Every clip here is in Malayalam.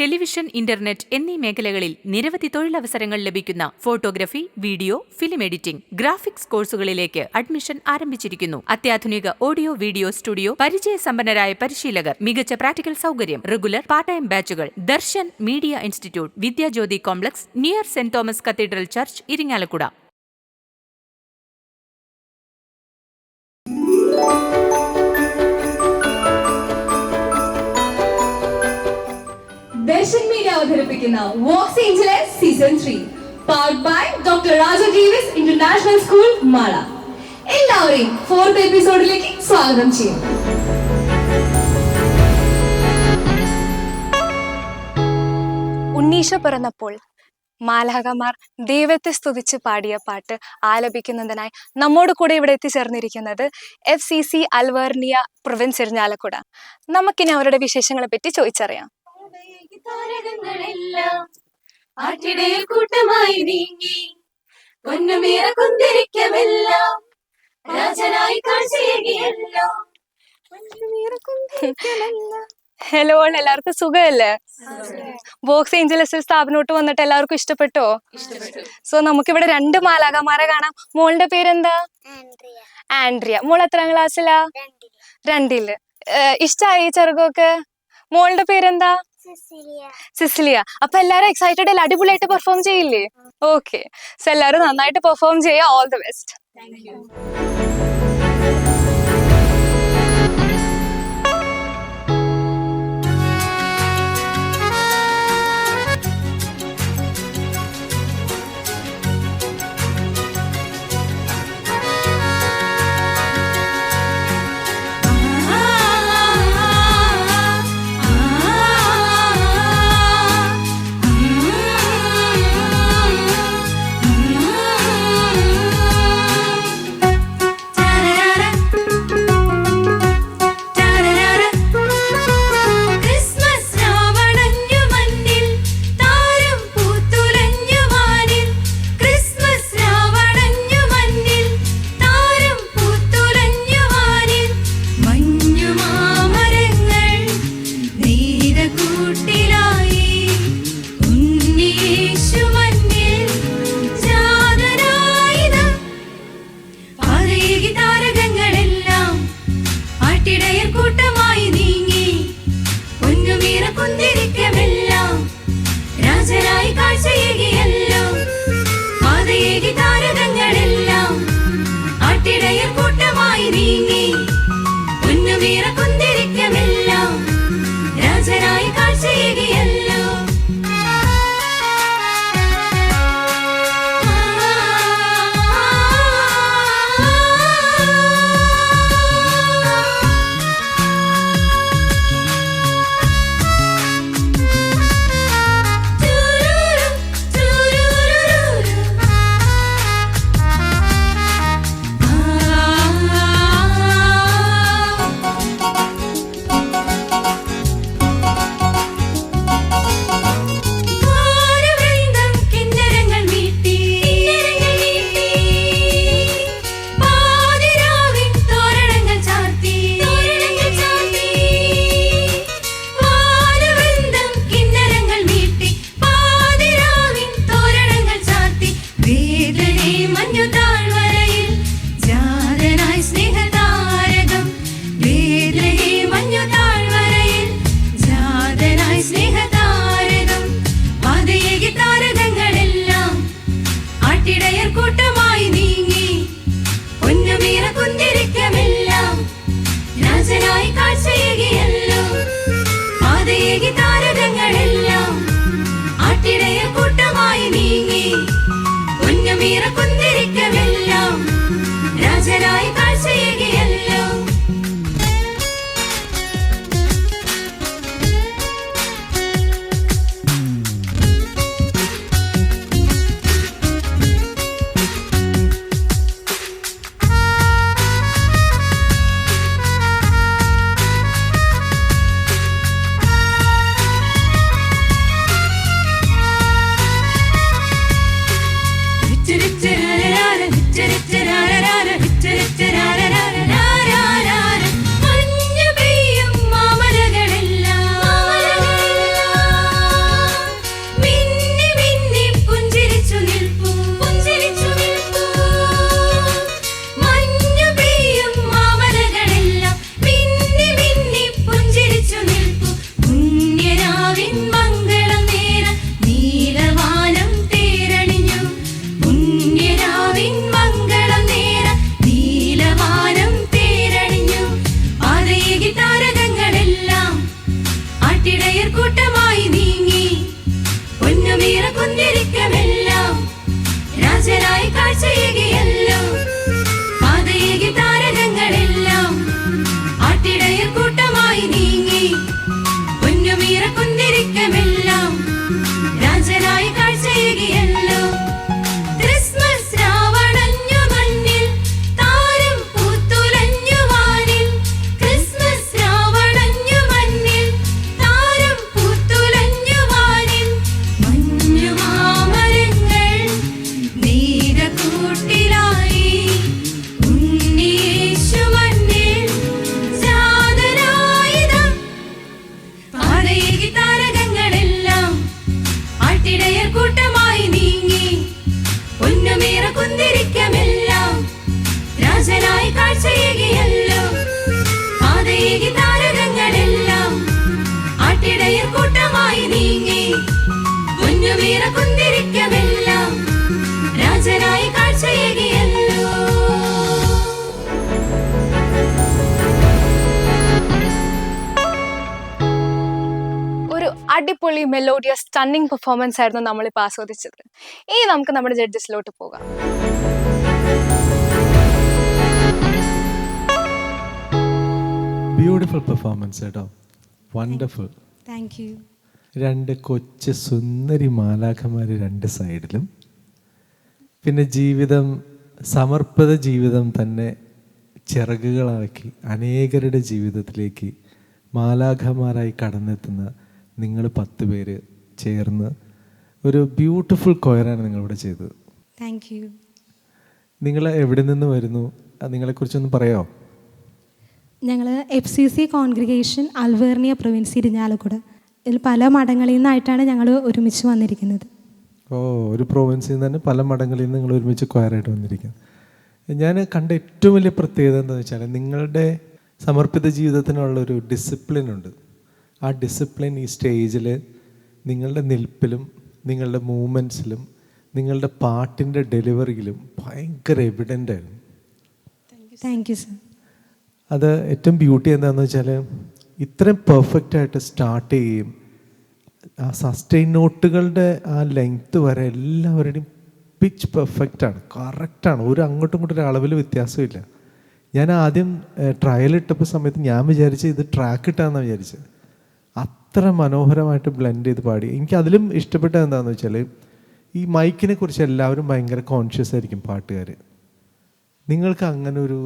ടെലിവിഷൻ, ഇന്റർനെറ്റ് എന്നീ മേഖലകളിൽ നിരവധി തൊഴിലവസരങ്ങൾ ലഭിക്കുന്ന photography, video, film editing, graphics കോഴ്സുകളിലേക്ക് അഡ്മിഷൻ ആരംഭിച്ചിരിക്കുന്നു. അത്യാധുനിക ഓഡിയോ വീഡിയോ സ്റ്റുഡിയോ, പരിചയസമ്പന്നരായ പരിശീലകർ, മികച്ച പ്രാക്ടിക്കൽ സൗകര്യം, റെഗുലർ പാർട്ട് ടൈം ബാച്ചുകൾ. Darshan media institute, Vidyajyothi complex, near Saint Thomas cathedral church, Irinjalakuda. Darshan media അവതരിപ്പിക്കുന്ന Vox Angelus season 3 powered by doctor Raja Davis international school Mala. എല്ലാവരെയും 4th എപ്പിസോഡിലേക്ക് സ്വാഗതം ചെയ്യും. ഉണ്ണീശോ പിറന്നപ്പോൾ മാലാഖമാർ ദൈവത്തെ സ്തുതിച്ച് പാടിയ പാട്ട് ആലപിക്കുന്നതിനായി നമ്മോട് കൂടെ ഇവിടെ എത്തിച്ചേർന്നിരിക്കുന്നത് FCC അൽവർണിയ പ്രൊവിൻസ് ഇരിഞ്ഞാലക്കുട. നമുക്കിനി അവരുടെ വിശേഷങ്ങളെ പറ്റി ചോദിച്ചറിയാം. കൂട്ടമായി നീങ്ങി ഹലോ, എല്ലാവർക്കും സുഖമല്ലേ? വോക്സ് ഏഞ്ചലസ് സ്ഥാപനോട്ട് വന്നിട്ട് എല്ലാവർക്കും ഇഷ്ടപ്പെട്ടോ? സോ നമുക്കിവിടെ 2 മാലാഖമാരെ കാണാം. മോളുടെ പേരെന്താ? ആൻഡ്രിയ. മോൾ എത്രാം ക്ലാസ്സിലാ? 2ല്. ഇഷ്ടായി ചെറുകൊക്കെ? മോളുടെ പേരെന്താ? സിസിലിയ. അപ്പൊ എല്ലാരും എക്സൈറ്റഡ് അല്ലേ? അടിപൊളിയായിട്ട് പെർഫോം ചെയ്യില്ലേ? ഓക്കെ, സോ എല്ലാരും നന്നായിട്ട് പെർഫോം ചെയ്യാം. All the best. കാഴ്ചയേകിയല്ലോ പാതയേകി താരകങ്ങളെല്ലാം ആട്ടിടയർ കൂട്ടമായി നീങ്ങി പൊന്നുമീറ കുന്തിരിക്കമെല്ലാം രാജനായി കാഴ്ചയേകിയല്ലോ ക്രിസ്മസ് രാവണഞ്ഞു മണ്ണിൽ താരം പൂത്തുലഞ്ഞു വാനിൽ ക്രിസ്മസ് രാവണഞ്ഞു മണ്ണിൽ താരം പൂത്തുലഞ്ഞു വാനിൽ മഞ്ഞുമാമരങ്ങൾ നീരക്കൂട്ടിലായി ഉണ്ണിയേശു മണ്ണിൽ ജാതനായിതാ പാതയേകി താരകങ്ങളെല്ലാം ആട്ടിടയർ കൂട്ടമായി നീങ്ങി പൊന്നുമേറ കുന്തിരിക്കമെല്ലാം രാജനായി കാഴ്ചയേകിയല്ലോ പാതയേകി താരകങ്ങളെല്ലാം ആട്ടിടയർ കൂട്ടമായി നീങ്ങി പൊന്നുമേറ കുന്തിരിക്കമെല്ലാം രാജനായി കാഴ്ചയേകിയല്ലോ. ഒരു അടിപൊളി മെലോഡിയസ് സ്റ്റണ്ണിങ് പെർഫോമൻസ് ആയിരുന്നു നമ്മളിപ്പോൾ ആസ്വദിച്ചത്. ഇനി നമുക്ക് നമ്മുടെ ജഡ്ജസിലോട്ട് പോകാം. ബ്യൂട്ടിഫുൾ പെർഫോമൻസ് കേട്ടോ, വണ്ടർഫുൾ. Thank you. രണ്ട് കൊച്ചു സുന്ദരി മാലാഖമാർ രണ്ട് സൈഡിലും, പിന്നെ ജീവിതം, സമർപ്പിത ജീവിതം തന്നെ ചിറകുകളാക്കി അനേകരുടെ ജീവിതത്തിലേക്ക് മാലാഖമാരായി കടന്നെത്തുന്ന നിങ്ങൾ 10 പേര് ചേർന്ന് ഒരു ബ്യൂട്ടിഫുൾ കൊയറാണ് നിങ്ങളിവിടെ ചെയ്തത്. Thank you. നിങ്ങൾ എവിടെ നിന്ന് വരുന്നു, നിങ്ങളെക്കുറിച്ചൊന്ന് പറയാമോ? ഞങ്ങൾ FCC കോൺഗ്രിഗേഷൻ അൽവേർണിയ പ്രൊവിൻസ് ഇരിഞ്ഞാലക്കുട, ഇതിൽ പല മഠങ്ങളിൽ നിന്നായിട്ടാണ് ഞങ്ങൾ ഒരുമിച്ച് വന്നിരിക്കുന്നത്. ഓ, ഒരു പ്രോവിൻസിൽ നിന്ന് തന്നെ പല മഠങ്ങളിൽ നിന്ന് നിങ്ങൾ ഒരുമിച്ച് കൊയറായിട്ട് വന്നിരിക്കുന്നത്. ഞാൻ കണ്ട ഏറ്റവും വലിയ പ്രത്യേകത എന്താണെന്ന് വെച്ചാൽ നിങ്ങളുടെ സമർപ്പിത ജീവിതത്തിനുള്ളൊരു ഡിസിപ്ലിൻ ഉണ്ട്. ആ ഡിസിപ്ലിൻ ഈ സ്റ്റേജിൽ നിങ്ങളുടെ നിൽപ്പിലും നിങ്ങളുടെ മൂവ്മെൻറ്റ്സിലും നിങ്ങളുടെ പാട്ടിൻ്റെ ഡെലിവറിയിലും ഭയങ്കര എവിഡൻ്റ് ആയിരുന്നു. Thank you sir. അത് ഏറ്റവും ബ്യൂട്ടി എന്താണെന്ന് വെച്ചാൽ ഇത്രയും പെർഫെക്റ്റായിട്ട് സ്റ്റാർട്ട് ചെയ്യുകയും ആ സസ്റ്റെയിൻ നോട്ടുകളുടെ ആ ലെങ്ത്ത് വരെ എല്ലാവരുടെയും പിച്ച് പെർഫെക്റ്റാണ്, കറക്റ്റാണ്. ഒരു അങ്ങോട്ടും ഇങ്ങോട്ടും ഒരു അളവിൽ വ്യത്യാസമില്ല. ഞാൻ ആദ്യം ട്രയൽ ഇട്ടപ്പോൾ സമയത്ത് ഞാൻ വിചാരിച്ച് ഇത് ട്രാക്ക് ഇട്ടാന്നാണ് വിചാരിച്ചത്. അത്ര മനോഹരമായിട്ട് ബ്ലെൻഡ് ചെയ്ത് പാടി. എനിക്ക് അതിലും ഇഷ്ടപ്പെട്ടത് എന്താണെന്ന് വെച്ചാൽ ഈ മൈക്കിനെ കുറിച്ച് എല്ലാവരും ഭയങ്കര കോൺഷ്യസ് ആയിരിക്കും പാട്ടുകാർ. നിങ്ങൾക്ക് അങ്ങനെ ഒരു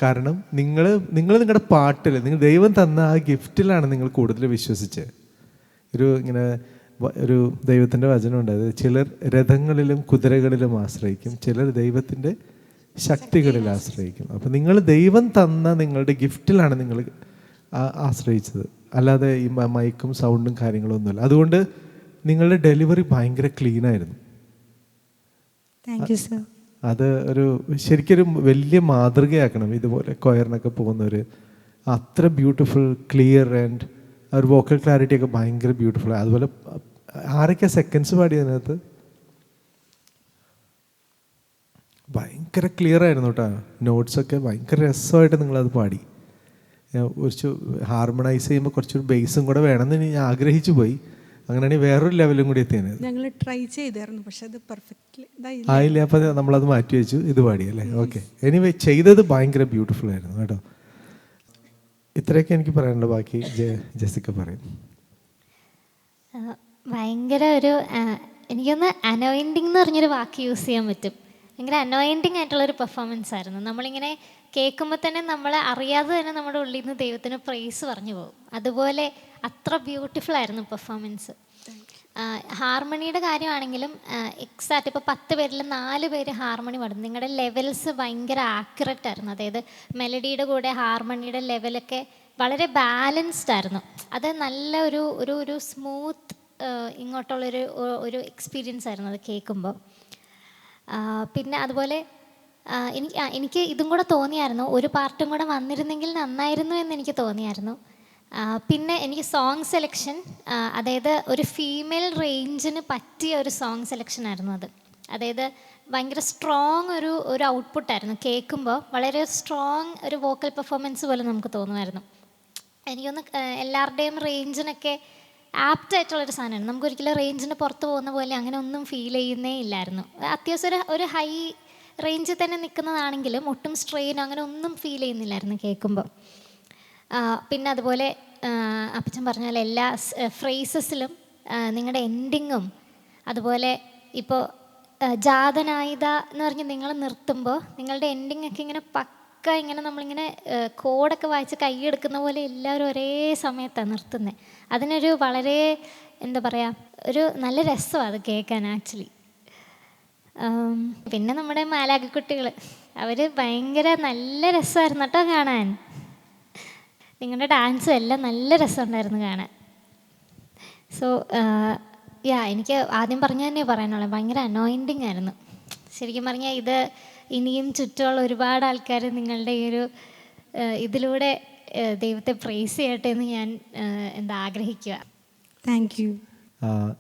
കാരണം നിങ്ങൾ നിങ്ങളുടെ പാട്ടിൽ നിങ്ങൾ ദൈവം തന്ന ആ ഗിഫ്റ്റിലാണ് നിങ്ങൾ കൂടുതൽ വിശ്വസിച്ചത്. ഇങ്ങനെ ഒരു ദൈവത്തിൻ്റെ വചനമുണ്ട്, അത് ചിലർ രഥങ്ങളിലും കുതിരകളിലും ആശ്രയിക്കും, ചിലർ ദൈവത്തിൻ്റെ ശക്തികളിൽ ആശ്രയിക്കും. അപ്പം നിങ്ങൾ ദൈവം തന്ന നിങ്ങളുടെ ഗിഫ്റ്റിലാണ് നിങ്ങൾ ആശ്രയിച്ചത്, അല്ലാതെ ഈ മൈക്കും സൗണ്ടും കാര്യങ്ങളൊന്നുമില്ല. അതുകൊണ്ട് നിങ്ങളുടെ ഡെലിവറി ഭയങ്കര ക്ലീനായിരുന്നു. Thank you sir. അത് ശരിക്കൊരു വലിയ മാതൃകയാക്കണം ഇതുപോലെ കൊയറിനൊക്കെ പോകുന്നവർ. അത്ര ബ്യൂട്ടിഫുൾ, ക്ലിയർ ആൻഡ് ഒരു വോക്കൽ ക്ലാരിറ്റി ഒക്കെ ഭയങ്കര ബ്യൂട്ടിഫുൾ. അതുപോലെ ആരൊക്കെയാണ് സെക്കൻഡ്സ് പാടിയതിനകത്ത്? ഭയങ്കര ക്ലിയർ ആയിരുന്നു കേട്ടോ. നോട്ട്സൊക്കെ ഭയങ്കര രസമായിട്ട് നിങ്ങളത് പാടി. കുറച്ച് ഹാർമണൈസ് ചെയ്യുമ്പോൾ കുറച്ചൊരു ബേസും കൂടെ വേണമെന്ന് ഞാൻ ആഗ്രഹിച്ചു പോയി. അങ്ങനെയാണെങ്കിൽ വേറൊരു ലെവലും കൂടി എത്തിയാണ്. ഞങ്ങൾ ട്രൈ ചെയ്തായിരുന്നു, പക്ഷെ അത് പെർഫെക്റ്റ്ലി ആയില്ല. അപ്പം നമ്മളത് മാറ്റി വെച്ചു, ഇത് പാടിയല്ലേ. ഓക്കെ, എനിവേ ചെയ്തത് ഭയങ്കര ബ്യൂട്ടിഫുൾ ആയിരുന്നു കേട്ടോ. ഇത്രയൊക്കെ എനിക്ക് പറയാനുള്ളത്, ബാക്കി ജെസിക്ക പറയും. ഭയങ്കര എനിക്കൊന്ന് അനോയിൻറ്റിങ് എന്ന് പറഞ്ഞൊരു വാക്ക് യൂസ് ചെയ്യാൻ പറ്റും. ഭയങ്കര അനോയിൻറ്റിങ് ആയിട്ടുള്ളൊരു പെർഫോമൻസ് ആയിരുന്നു. നമ്മളിങ്ങനെ കേൾക്കുമ്പോൾ തന്നെ നമ്മളെ അറിയാതെ തന്നെ നമ്മുടെ ഉള്ളിൽ നിന്ന് ദൈവത്തിന് പ്രൈസ് പറഞ്ഞു പോകും. അതുപോലെ അത്ര ബ്യൂട്ടിഫുൾ ആയിരുന്നു പെർഫോമൻസ്. ഹാർമണിയുടെ കാര്യമാണെങ്കിലും എക്സാക്റ്റ് ഇപ്പോൾ 10 പേരിൽ 4 പേര് ഹാർമണി പാടും. നിങ്ങളുടെ ലെവൽസ് ഭയങ്കര ആക്യുറേറ്റ് ആയിരുന്നു. അതായത് മെലഡിയുടെ കൂടെ ഹാർമണിയുടെ ലെവലൊക്കെ വളരെ ബാലൻസ്ഡ് ആയിരുന്നു. അത് നല്ല ഒരു സ്മൂത്ത് ഇങ്ങോട്ടുള്ളൊരു എക്സ്പീരിയൻസ് ആയിരുന്നു അത് കേൾക്കുമ്പോൾ. പിന്നെ അതുപോലെ എനിക്ക് ഇതും കൂടെ തോന്നിയായിരുന്നു, ഒരു പാർട്ടും കൂടെ വന്നിരുന്നെങ്കിൽ നന്നായിരുന്നു എന്ന് എനിക്ക് തോന്നിയായിരുന്നു. പിന്നെ എനിക്ക് സോങ് സെലക്ഷൻ, അതായത് ഒരു ഫീമെയിൽ റേഞ്ചിന് പറ്റിയ ഒരു സോങ് സെലക്ഷൻ ആയിരുന്നു അത്. അതായത് ഭയങ്കര സ്ട്രോങ് ഒരു ഔട്ട്പുട്ടായിരുന്നു. കേൾക്കുമ്പോൾ വളരെ സ്ട്രോങ് ഒരു വോക്കൽ പെർഫോമൻസ് പോലെ നമുക്ക് തോന്നുമായിരുന്നു. എനിക്കൊന്ന് എല്ലാവരുടെയും റേഞ്ചിനൊക്കെ ആപ്റ്റായിട്ടുള്ളൊരു സാധനമാണ്. നമുക്കൊരിക്കലും റേഞ്ചിന് പുറത്ത് പോകുന്ന പോലെ അങ്ങനെ ഒന്നും ഫീൽ ചെയ്യുന്നേ ഇല്ലായിരുന്നു. അത്യാവശ്യം ഒരു ഹൈ റേഞ്ചിൽ തന്നെ നിൽക്കുന്നതാണെങ്കിലും ഒട്ടും സ്ട്രെയിൻ അങ്ങനെ ഒന്നും ഫീൽ ചെയ്യുന്നില്ലായിരുന്നു കേൾക്കുമ്പോൾ. പിന്നെ അതുപോലെ അപ്പച്ചൻ പറഞ്ഞാൽ എല്ലാ ഫ്രേസസിലും നിങ്ങളുടെ എൻഡിങ്ങും അതുപോലെ ഇപ്പോൾ ജാതനായുധ എന്ന് പറഞ്ഞ് നിങ്ങൾ നിർത്തുമ്പോൾ നിങ്ങളുടെ എൻഡിങ്ങൊക്കെ ഇങ്ങനെ പക്ക ഇങ്ങനെ നമ്മളിങ്ങനെ കോഡൊക്കെ വായിച്ച് കൈയെടുക്കുന്ന പോലെ എല്ലാവരും ഒരേ സമയത്താണ് നിർത്തുന്നത്. അതിനൊരു വളരെ എന്താ പറയുക, ഒരു നല്ല രസമാണ് അത് കേൾക്കാൻ ആക്ച്വലി. പിന്നെ നമ്മുടെ മാലാഖക്കുട്ടികൾ അവർ ഭയങ്കര നല്ല രസമായിരുന്നു കേട്ടോ കാണാൻ. നിങ്ങളുടെ ഡാൻസും എല്ലാം നല്ല രസമുണ്ടായിരുന്നു കാണാൻ. സോ എനിക്ക് ആദ്യം പറഞ്ഞു തന്നെ പറയാനുള്ളത് ഭയങ്കര അനോയിൻറ്റിങ് ആയിരുന്നു. ശരിക്കും പറഞ്ഞാൽ ഇത് ഇനിയും ചുറ്റുമുള്ള ഒരുപാട് ആൾക്കാർ നിങ്ങളുടെ ഈ ഒരു ഇതിലൂടെ ദൈവത്തെ പ്രൈസ് ചെയ്യട്ടെ എന്ന് ഞാൻ ആഗ്രഹിക്കുക. Thank you.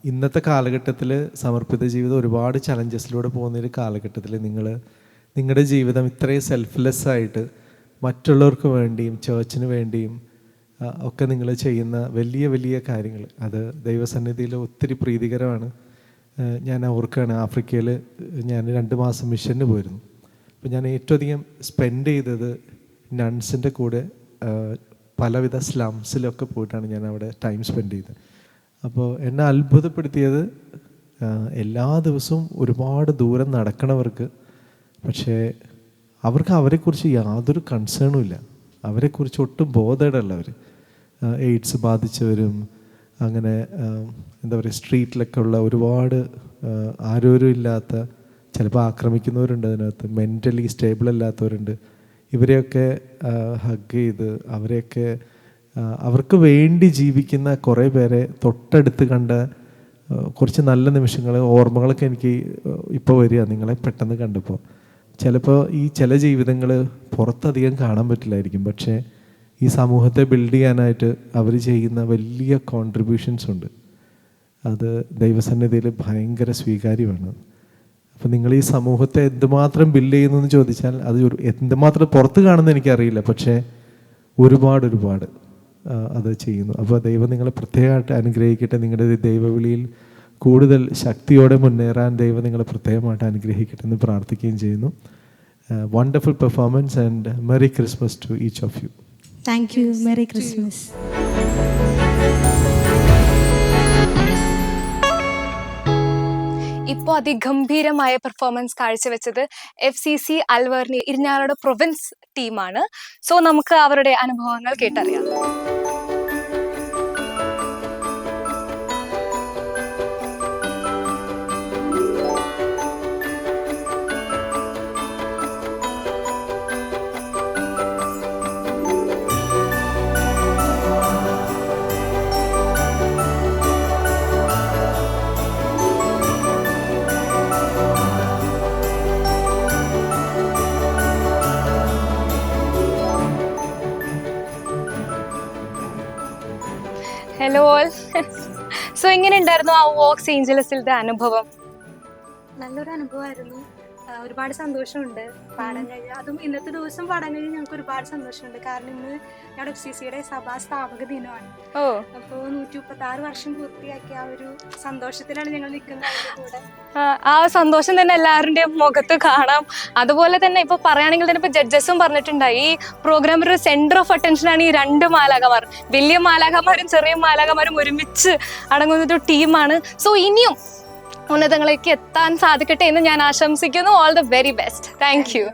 ഇന്നത്തെ കാലഘട്ടത്തിൽ സമർപ്പിത ജീവിതം ഒരുപാട് ചലഞ്ചസിലൂടെ പോകുന്നൊരു കാലഘട്ടത്തിൽ നിങ്ങളുടെ ജീവിതം ഇത്രയും സെൽഫ്ലെസ്സായിട്ട് മറ്റുള്ളവർക്ക് വേണ്ടിയും ചേർച്ചിന് വേണ്ടിയും ഒക്കെ നിങ്ങൾ ചെയ്യുന്ന വലിയ വലിയ കാര്യങ്ങൾ അത് ദൈവസന്നിധിയിൽ ഒത്തിരി പ്രീതികരമാണ്. ഞാൻ ഓർക്കുകയാണ്, ആഫ്രിക്കയിൽ ഞാൻ 2 മാസം മിഷന് പോയിരുന്നു. അപ്പോൾ ഞാൻ ഏറ്റവും അധികം സ്പെൻഡ് ചെയ്തത് നൺസിൻ്റെ കൂടെ പലവിധ സ്ലംസിലൊക്കെ പോയിട്ടാണ് ഞാൻ അവിടെ ടൈം സ്പെൻഡ് ചെയ്തത്. അപ്പോൾ എന്നെ അത്ഭുതപ്പെടുത്തിയത് എല്ലാ ദിവസവും ഒരുപാട് ദൂരം നടക്കണവർക്ക് പക്ഷേ അവർക്ക് അവരെക്കുറിച്ച് യാതൊരു കൺസേണും ഇല്ല. അവരെക്കുറിച്ച് ഒട്ടും ബോധേഡല്ല. എയ്ഡ്സ് ബാധിച്ചവരും അങ്ങനെ എന്താ പറയുക സ്ട്രീറ്റിലൊക്കെ ഉള്ള ഒരുപാട് ആരോരും ഇല്ലാത്ത, ചിലപ്പോൾ ആക്രമിക്കുന്നവരുണ്ട് അതിനകത്ത്, മെൻ്റലി സ്റ്റേബിൾ അല്ലാത്തവരുണ്ട്. ഇവരെയൊക്കെ ഹഗ് ചെയ്ത് അവരെയൊക്കെ അവർക്ക് വേണ്ടി ജീവിക്കുന്ന കുറേ പേരെ തൊട്ടടുത്ത് കണ്ട കുറച്ച് നല്ല നിമിഷങ്ങൾ, ഓർമ്മകളൊക്കെ എനിക്ക് ഇപ്പോൾ വരിക നിങ്ങളെ പെട്ടെന്ന് കണ്ടപ്പോൾ. ചിലപ്പോൾ ഈ ചില ജീവിതങ്ങൾ പുറത്തധികം കാണാൻ പറ്റില്ലായിരിക്കും, പക്ഷേ ഈ സമൂഹത്തെ ബിൽഡ് ചെയ്യാനായിട്ട് അവർ ചെയ്യുന്ന വലിയ കോൺട്രിബ്യൂഷൻസ് ഉണ്ട്. അത് ദൈവസന്നിധിയിൽ ഭയങ്കര സ്വീകാര്യമാണ്. അപ്പോൾ നിങ്ങൾ ഈ സമൂഹത്തെ എന്തുമാത്രം ബിൽഡ് ചെയ്യുന്നു എന്ന് ചോദിച്ചാൽ അത് എന്തുമാത്രം പുറത്ത് കാണുന്നത് എനിക്കറിയില്ല, പക്ഷേ ഒരുപാട് അത് ചെയ്യുന്നു. അപ്പോൾ ദൈവം നിങ്ങളെ പ്രത്യേകമായിട്ട് അനുഗ്രഹിക്കട്ടെ. നിങ്ങളുടെ ദൈവവിളിയിൽ കൂടുതൽ ശക്തിയോടെ മുന്നേറാൻ ദൈവം നിങ്ങളെ പ്രത്യേകമായിട്ട് അനുഗ്രഹിക്കട്ടെ എന്ന് പ്രാർത്ഥിക്കുകയും ചെയ്യുന്നു. Wonderful performance and merry Christmas to each of you. Thank you. Merry Christmas. ഇപ്പോൾ അതിഗംഭീരമായ പെർഫോമൻസ് കാഴ്ചവെച്ചത് FCC അൽവേർണി ഇരിഞ്ഞാലക്കുട പ്രൊവിൻസ് ടീമാണ്. സോ നമുക്ക് അവരുടെ അനുഭവങ്ങൾ കേട്ടറിയാം. Hello all. സോ എങ്ങനെ ഉണ്ടായിരുന്നു ആ വോക്സ് ഏഞ്ചലസിലത്തെ അനുഭവം? നല്ലൊരു അനുഭവമായിരുന്നു. ഒരുപാട് സന്തോഷമുണ്ട് പാടാൻ കഴിഞ്ഞ. അതും ഇന്നത്തെ ദിവസം പാടാൻ കഴിഞ്ഞാൽ ഞങ്ങൾക്ക് ഒരുപാട് സന്തോഷമുണ്ട്. കാരണം ഇന്ന് ഞങ്ങളുടെ FCCയുടെ സഭാ സ്ഥാപക ദിനമാണ്. അപ്പോൾ 136 വർഷം പൂർത്തിയാക്കിയ ആ ഒരു സന്തോഷത്തിലാണ് ഞങ്ങൾ നിൽക്കുന്നത്. ആ സന്തോഷം തന്നെ എല്ലാവരുടെയും മുഖത്ത് കാണാം. അതുപോലെ തന്നെ ഇപ്പൊ പറയുകയാണെങ്കിൽ തന്നെ ഇപ്പൊ ജഡ്ജസും പറഞ്ഞിട്ടുണ്ടായി ഈ പ്രോഗ്രാമിൽ ഒരു സെന്റർ ഓഫ് അറ്റൻഷൻ ആണ് ഈ 2 മാലാഖമാർ. വലിയ മാലാഖമാരും ചെറിയ മാലാഖമാരും ഒരുമിച്ച് അടങ്ങുന്ന ഒരു ടീമാണ്. സോ ഇനിയും ഉന്നതങ്ങളിലേക്ക് എത്താൻ സാധിക്കട്ടെ എന്ന് ഞാൻ ആശംസിക്കുന്നു. All the very best. Thank you.